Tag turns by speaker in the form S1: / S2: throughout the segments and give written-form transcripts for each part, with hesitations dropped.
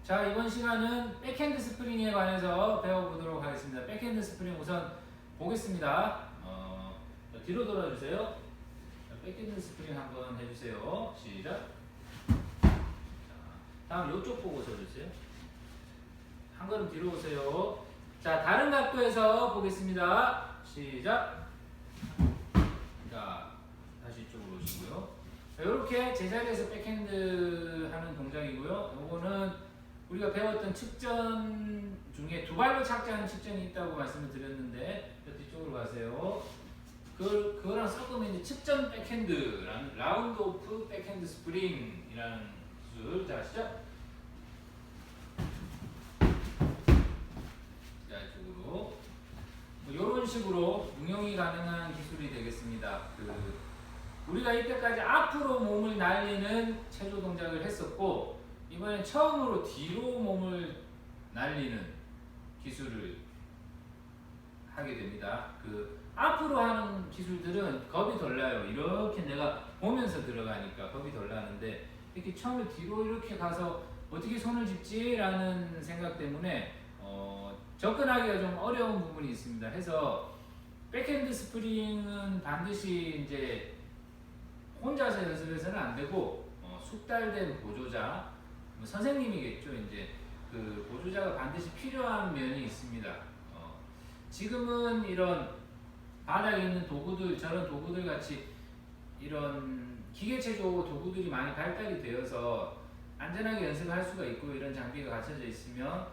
S1: 자, 이번 시간은 백핸드 스프링에 관해서 배워보도록 하겠습니다. 백핸드 스프링 우선 보겠습니다. 뒤로 돌아주세요. 자, 백핸드 스프링 한번 해주세요. 시작. 자, 다음 이쪽 보고 서주세요. 한 걸음 뒤로 오세요. 자, 다른 각도에서 보겠습니다. 시작. 자, 다시 이쪽으로 오시고요. 이렇게 제자리에서 백핸드 하는 동작이고요. 요거는 우리가 배웠던 측전 중에 두 발로 착지하는 측전이 있다고 말씀을 드렸는데 뒤쪽으로 가세요. 그거랑 섞으면 이제 측전 백핸드라는 라운드 오프 백핸드 스프링이라는 기술. 자, 시작. 자, 이쪽으로 이런 식으로 응용이 가능한 기술이 되겠습니다. 우리가 이때까지 앞으로 몸을 날리는 체조 동작을 했었고, 이번엔 처음으로 뒤로 몸을 날리는 기술을 하게 됩니다. 앞으로 하는 기술들은 겁이 덜 나요. 이렇게 내가 보면서 들어가니까 겁이 덜 나는데, 이렇게 처음에 뒤로 이렇게 가서 어떻게 손을 짚지라는 생각 때문에 접근하기가 좀 어려운 부분이 있습니다. 해서 백핸드 스프링은 반드시 이제 혼자서 연습해서는 안 되고 숙달된 보조자, 선생님이겠죠. 이제 그 보조자가 반드시 필요한 면이 있습니다. 지금은 이런 바닥에 있는 도구들, 저런 도구들 같이 이런 기계체조 도구들이 많이 발달이 되어서 안전하게 연습할 수가 있고, 이런 장비가 갖춰져 있으면,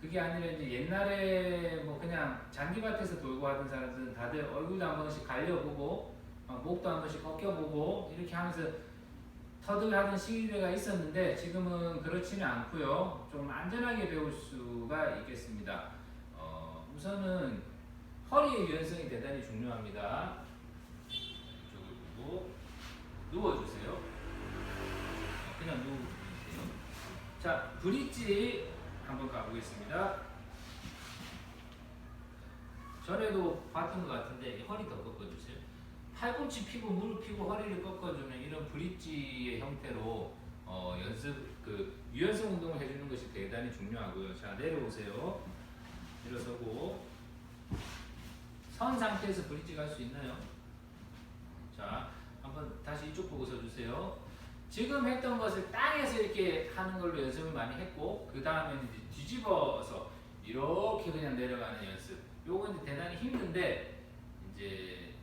S1: 그게 아니라 이제 옛날에 뭐 그냥 잔디밭에서 돌고 하던 사람들은 다들 얼굴도 한 번씩 갈려보고 목도 한 번씩 꺾여보고 이렇게 하면서 터득하던 시기가 있었는데, 지금은 그렇지는 않고요. 좀 안전하게 배울 수가 있겠습니다. 우선은 허리의 유연성이 대단히 중요합니다. 이쪽을 보고 누워주세요. 그냥 누워주세요. 자, 브릿지 한번 가보겠습니다. 전에도 봤던 것 같은데 허리 더 꺾어주세요. 팔꿈치 피고 무릎 피고 허리를 꺾어주는 이런 브릿지의 형태로 유연성 운동을 해주는 것이 대단히 중요하고요. 자, 내려오세요. 일어서고 선 상태에서 브릿지 갈 수 있나요? 자, 한번 다시 이쪽 보고 서주세요. 지금 했던 것을 땅에서 이렇게 하는 걸로 연습을 많이 했고, 그 다음에 이제 뒤집어서 이렇게 그냥 내려가는 연습. 요건 이제 대단히 힘든데, 이제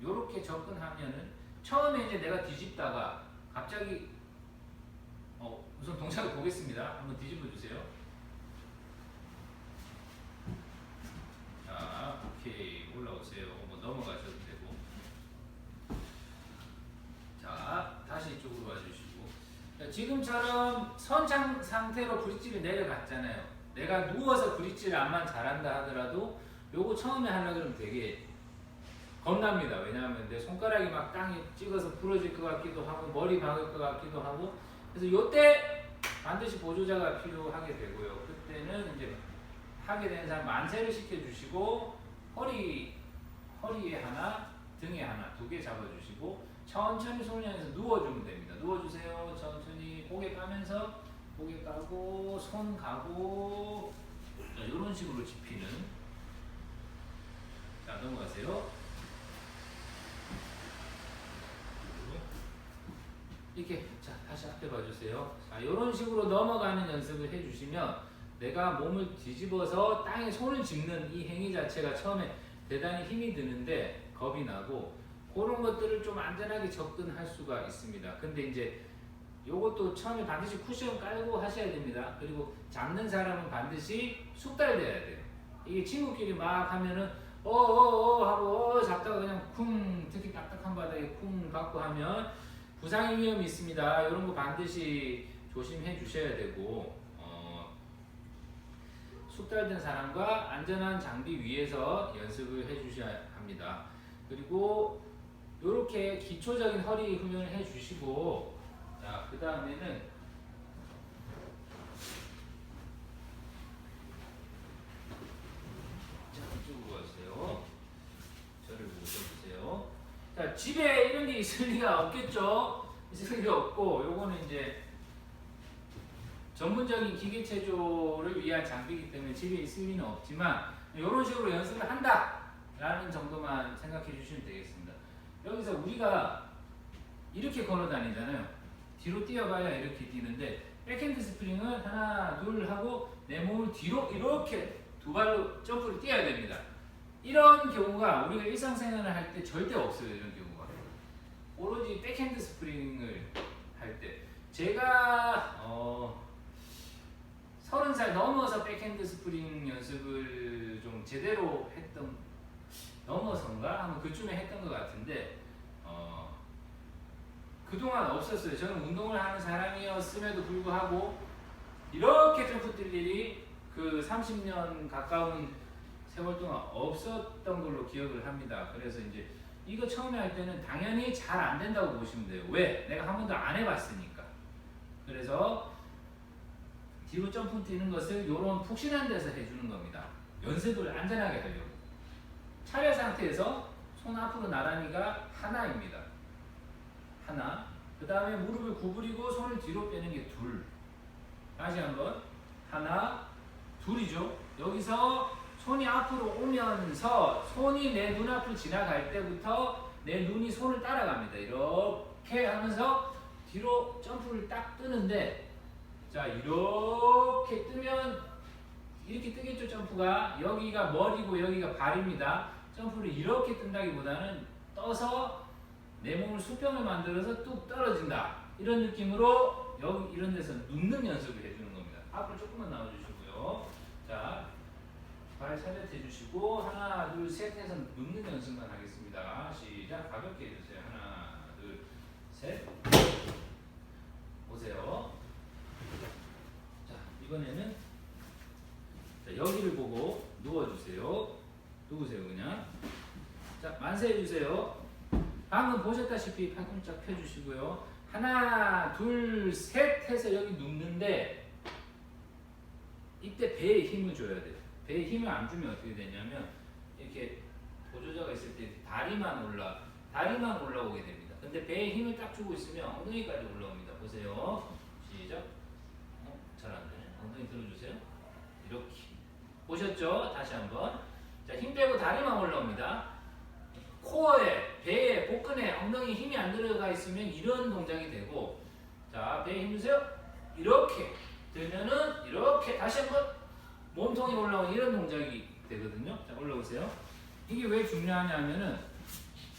S1: 요렇게 접근하면은 처음에 이제 내가 뒤집다가 갑자기 우선 동작을 보겠습니다. 한번 뒤집어 주세요. 자, 오케이, 올라오세요. 뭐 넘어가셔도 되고. 자, 다시 이쪽으로 와주시고. 자, 지금처럼 선창 상태로 브릿지를 내려갔잖아요. 내가 누워서 브릿지를 안만 잘한다 하더라도 요거 처음에 하려고 그러면 되게 겁납니다. 왜냐하면 내 손가락이 막 땅에 찍어서 부러질 것 같기도 하고, 머리 박을 것 같기도 하고. 그래서 요때 반드시 보조자가 필요하게 되고요. 그때는 이제 하게 되는 사람 만세를 시켜주시고, 허리에 하나, 등에 하나, 두 개 잡아주시고, 천천히 손을 향해서 누워주면 됩니다. 누워주세요. 천천히 고개 까면서, 고개 까고, 손 가고, 자, 이런 식으로 짚히는. 자, 넘어가세요. 이렇게. 자, 다시 앞에 봐주세요. 자, 이런 식으로 넘어가는 연습을 해주시면 내가 몸을 뒤집어서 땅에 손을 짚는 이 행위 자체가 처음에 대단히 힘이 드는데 겁이 나고, 그런 것들을 좀 안전하게 접근할 수가 있습니다. 근데 이제 요것도 처음에 반드시 쿠션 깔고 하셔야 됩니다. 그리고 잡는 사람은 반드시 숙달돼야 돼요. 이게 친구끼리 막 하면은 하고 잡다가 그냥 쿵, 특히 딱딱한 바닥에 쿵 받고 하면 부상의 위험이 있습니다. 이런 거 반드시 조심해 주셔야 되고, 숙달된 사람과 안전한 장비 위에서 연습을 해 주셔야 합니다. 그리고 이렇게 기초적인 허리 훈련을 해 주시고, 자, 그 다음에는 자, 이쪽으로 와주세요. 저를 보고 써주세요. 자, 집에 이런 게 있을 리가 없겠죠? 있을 리가 없고, 요거는 이제 전문적인 기계 체조를 위한 장비이기 때문에 집에 있을 리는 없지만 이런 식으로 연습을 한다라는 정도만 생각해 주시면 되겠습니다. 여기서 우리가 이렇게 걸어 다니잖아요. 뒤로 뛰어가야 이렇게 뛰는데 백핸드 스프링은 하나 둘 하고 내 몸을 뒤로 이렇게 두 발로 점프를 뛰어야 됩니다. 이런 경우가 우리가 일상생활을 할 때 절대 없어요. 이런 경우가 오로지 백핸드 스프링을 할 때 제가 30살 넘어서 백핸드 스프링 연습을 좀 제대로 했던 넘어서인가 아마 그쯤에 했던 것 같은데 그동안 없었어요. 저는 운동을 하는 사람이었음에도 불구하고 이렇게 점프 뛸 일이 그 30년 가까운 세월 동안 없었던 걸로 기억을 합니다. 그래서 이제 이거 처음에 할 때는 당연히 잘 안 된다고 보시면 돼요. 왜? 내가 한 번도 안 해봤으니까. 그래서 뒤로 점프 뛰는 것을 이런 푹신한 데서 해주는 겁니다. 연습을 안전하게 하려고. 차려 상태에서 손 앞으로 나란히가 하나입니다. 하나. 그 다음에 무릎을 구부리고 손을 뒤로 빼는 게 둘. 다시 한번. 하나, 둘이죠. 여기서 손이 앞으로 오면서 손이 내 눈앞을 지나갈 때부터 내 눈이 손을 따라갑니다. 이렇게 하면서 뒤로 점프를 딱 뜨는데 자 이렇게 뜨면 이렇게 뜨겠죠. 점프가 여기가 머리고 여기가 발입니다. 점프를 이렇게 뜬다기보다는 떠서 내 몸을 수평을 만들어서 뚝 떨어진다. 이런 느낌으로 여기 이런 데서 눕는 연습을 해주는 겁니다. 앞으로 조금만 나와주시고요. 자, 발 살짝 해주시고 하나, 둘, 셋 해서 눕는 연습만 하겠습니다. 시작. 가볍게 해주세요. 하나, 둘, 셋. 보세요. 자, 이번에는 자, 여기를 보고 누워주세요. 누우세요 그냥. 자, 만세 해주세요. 방금 보셨다시피 팔꿈치 펴주시고요. 하나, 둘, 셋 해서 여기 눕는데 이때 배에 힘을 줘야 돼요. 배에 힘을 안 주면 어떻게 되냐면 이렇게 보조자가 있을 때 다리만 올라오게 됩니다. 근데 배에 힘을 딱 주고 있으면 엉덩이까지 올라옵니다. 보세요. 시작. 잘 안 되네. 엉덩이 들어주세요. 이렇게. 보셨죠? 다시 한번. 자, 힘 빼고 다리만 올라옵니다. 코어에, 배에, 복근에 엉덩이 힘이 안 들어가 있으면 이런 동작이 되고 자, 배에 힘 주세요. 이렇게 들면은 이렇게 다시 한번 몸통이 올라오는 이런 동작이 되거든요. 자, 올라오세요. 이게 왜 중요하냐면은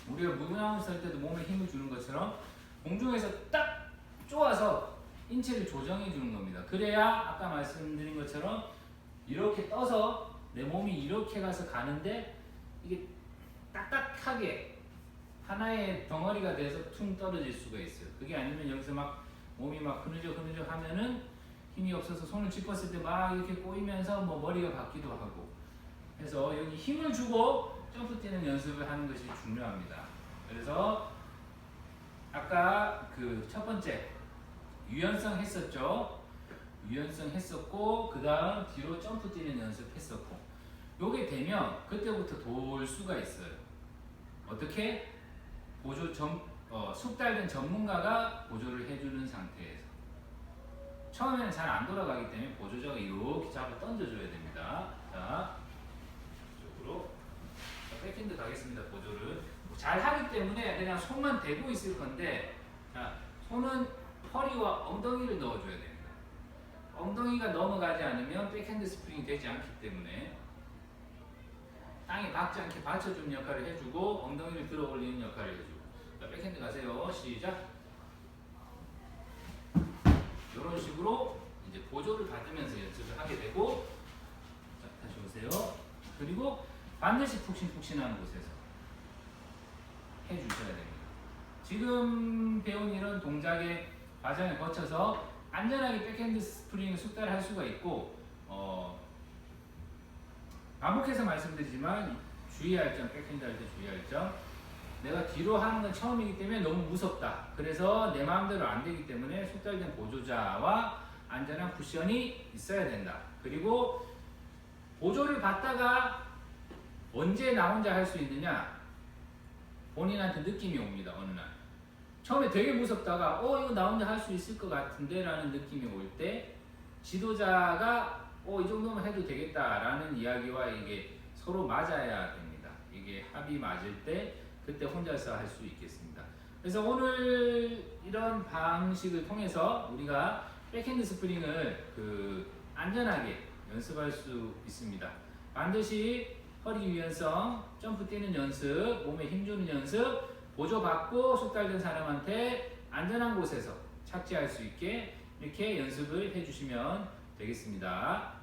S1: 우리가 무용을 쓸 때도 몸에 힘을 주는 것처럼 공중에서 딱 쪼아서 인체를 조정해 주는 겁니다. 그래야 아까 말씀드린 것처럼 이렇게 떠서 내 몸이 이렇게 가서 가는데 이게 딱딱하게 하나의 덩어리가 돼서 퉁 떨어질 수가 있어요. 그게 아니면 여기서 막 몸이 막 흐느적 하면은 힘이 없어서 손을 짚었을 때 막 이렇게 꼬이면서 뭐 머리가 박기도 하고 해서 여기 힘을 주고 점프 뛰는 연습을 하는 것이 중요합니다. 그래서 아까 그 첫 번째 유연성 했었죠. 유연성 했었고 그 다음 뒤로 점프 뛰는 연습 했었고 요게 되면 그때부터 돌 수가 있어요. 어떻게? 숙달된 전문가가 보조를 해주는 상태에서 처음에는 잘 안 돌아가기 때문에 보조자가 이렇게 잡아 던져줘야 됩니다. 자, 이쪽으로 백핸드 가겠습니다. 보조를 잘 하기 때문에 그냥 손만 대고 있을 건데 자, 손은 허리와 엉덩이를 넣어줘야 됩니다. 엉덩이가 넘어가지 않으면 백핸드 스프링이 되지 않기 때문에 땅에 박지 않게 받쳐주는 역할을 해주고 엉덩이를 들어 올리는 역할을 해주고 자, 백핸드 가세요. 시작. 이런 식으로 이제 보조를 받으면서 연습을 하게 되고 자, 다시 오세요. 그리고 반드시 푹신푹신한 곳에서 해주셔야 됩니다. 지금 배운 이런 동작의 과정을 거쳐서 안전하게 백핸드 스프링을 숙달할 수가 있고 반복해서 말씀드리지만 주의할 점, 백핸드 할 때 주의할 점 내가 뒤로 하는 건 처음이기 때문에 너무 무섭다. 그래서 내 마음대로 안 되기 때문에 숙달된 보조자와 안전한 쿠션이 있어야 된다. 그리고 보조를 받다가 언제 나 혼자 할 수 있느냐 본인한테 느낌이 옵니다. 어느 날 처음에 되게 무섭다가 이거 나 혼자 할 수 있을 것 같은데 라는 느낌이 올 때 지도자가 이 정도만 해도 되겠다라는 이야기와 이게 서로 맞아야 됩니다. 이게 합이 맞을 때 그때 혼자서 할 수 있겠습니다. 그래서 오늘 이런 방식을 통해서 우리가 백핸드 스프링을 안전하게 연습할 수 있습니다. 반드시 허리 유연성, 점프 뛰는 연습, 몸에 힘주는 연습, 보조받고 숙달된 사람한테 안전한 곳에서 착지할 수 있게 이렇게 연습을 해주시면 되겠습니다.